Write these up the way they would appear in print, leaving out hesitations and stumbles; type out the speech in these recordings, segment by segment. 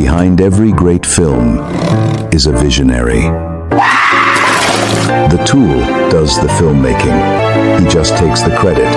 Behind every great film is a visionary. The tool does the filmmaking. He just takes the credit.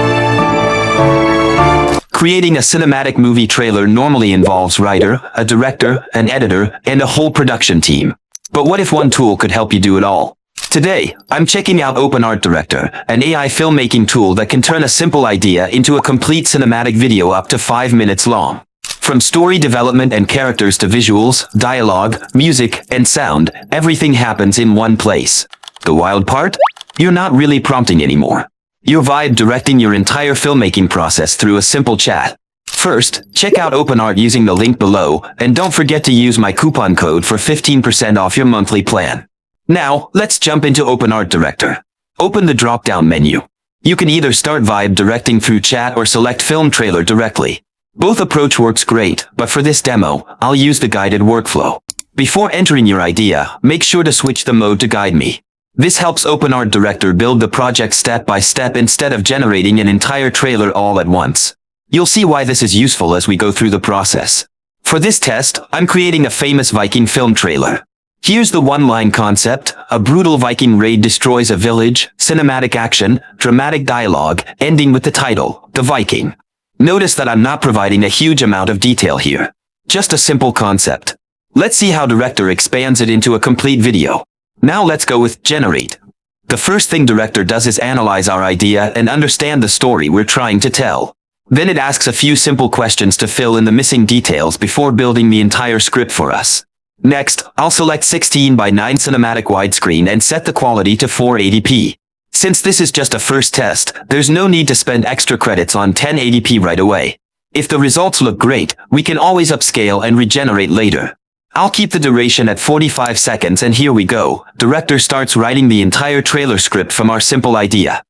Creating a cinematic movie trailer normally involves writer, a director, an editor, and a whole production team. But what if one tool could help you do it all? Today, I'm checking out OpenArt Director, an AI filmmaking tool that can turn a simple idea into a complete cinematic video up to 5 minutes long. From story development and characters to visuals, dialogue, music, and sound, everything happens in one place. The wild part? You're not really prompting anymore. You're vibe directing your entire filmmaking process through a simple chat. First, check out OpenArt using the link below, and don't forget to use my coupon code for 15% off your monthly plan. Now, let's jump into OpenArt Director. Open the drop-down menu. You can either start vibe directing through chat or select film trailer directly. Both approach works great, but for this demo, I'll use the guided workflow. Before entering your idea, make sure to switch the mode to Guide Me. This helps OpenArt Director build the project step by step instead of generating an entire trailer all at once. You'll see why this is useful as we go through the process. For this test, I'm creating a famous Viking film trailer. Here's the one-line concept: a brutal Viking raid destroys a village, cinematic action, dramatic dialogue, ending with the title, The Viking. Notice that I'm not providing a huge amount of detail here. Just a simple concept. Let's see how Director expands it into a complete video. Now let's go with Generate. The first thing Director does is analyze our idea and understand the story we're trying to tell. Then it asks a few simple questions to fill in the missing details before building the entire script for us. Next, I'll select 16 by 9 cinematic widescreen and set the quality to 480p. Since this is just a first test, there's no need to spend extra credits on 1080p right away. If the results look great, we can always upscale and regenerate later. I'll keep the duration at 45 seconds, and here we go. Director starts writing the entire trailer script from our simple idea.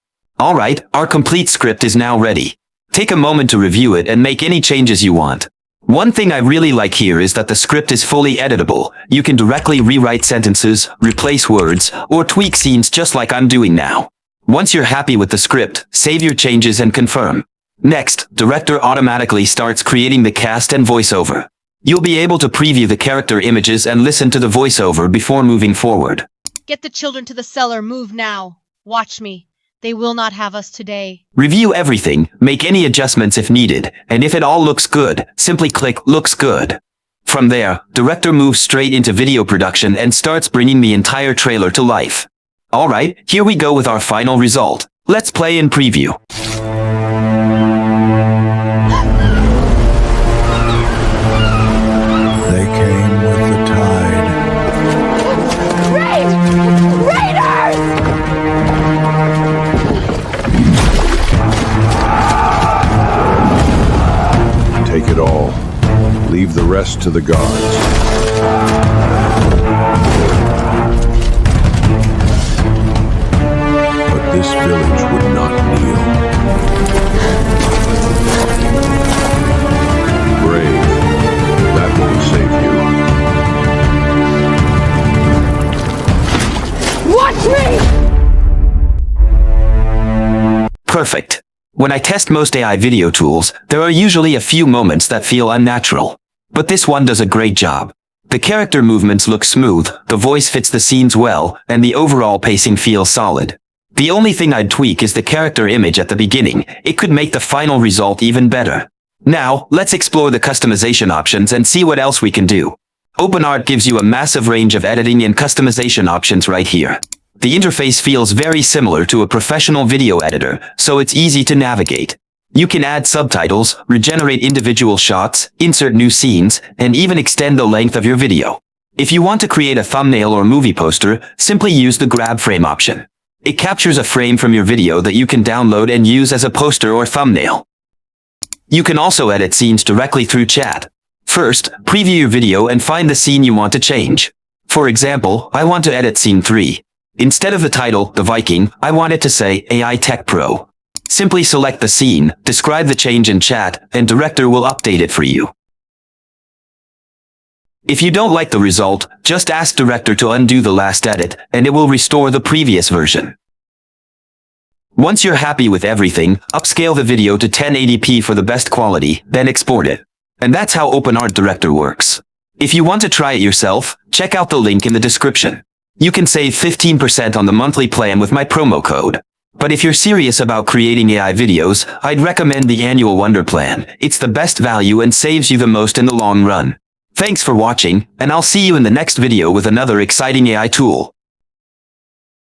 Alright, our complete script is now ready. Take a moment to review it and make any changes you want. One thing I really like here is that the script is fully editable. You can directly rewrite sentences, replace words, or tweak scenes just like I'm doing now. Once you're happy with the script, save your changes and confirm. Next, Director automatically starts creating the cast and voiceover. You'll be able to preview the character images and listen to the voiceover before moving forward. Get the children to the cellar, move now. Watch me. They will not have us today. Review everything, make any adjustments if needed, and if it all looks good, simply click Looks Good. From there, Director moves straight into video production and starts bringing the entire trailer to life. Alright, here we go with our final result. Let's play and preview. They came with the tide. Take it all. Leave the rest to the gods. But this village would not kneel. Brave. That won't save you. Watch me! Perfect. When I test most AI video tools, there are usually a few moments that feel unnatural. But this one does a great job. The character movements look smooth, the voice fits the scenes well, and the overall pacing feels solid. The only thing I'd tweak is the character image at the beginning. It could make the final result even better. Now, let's explore the customization options and see what else we can do. OpenArt gives you a massive range of editing and customization options right here. The interface feels very similar to a professional video editor, so it's easy to navigate. You can add subtitles, regenerate individual shots, insert new scenes, and even extend the length of your video. If you want to create a thumbnail or movie poster, simply use the Grab Frame option. It captures a frame from your video that you can download and use as a poster or thumbnail. You can also edit scenes directly through chat. First, preview your video and find the scene you want to change. For example, I want to edit scene 3. Instead of the title, The Viking, I want it to say AI Tech Pro. Simply select the scene, describe the change in chat, and Director will update it for you. If you don't like the result, just ask Director to undo the last edit, and it will restore the previous version. Once you're happy with everything, upscale the video to 1080p for the best quality, then export it. And that's how OpenArt Director works. If you want to try it yourself, check out the link in the description. You can save 15% on the monthly plan with my promo code. But if you're serious about creating AI videos, I'd recommend the annual Wonder Plan. It's the best value and saves you the most in the long run. Thanks for watching, and I'll see you in the next video with another exciting AI tool.